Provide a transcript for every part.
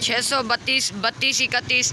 632 32 31۔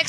1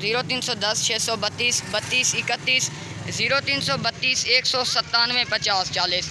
0310 632 32 31 0332 197 50 40۔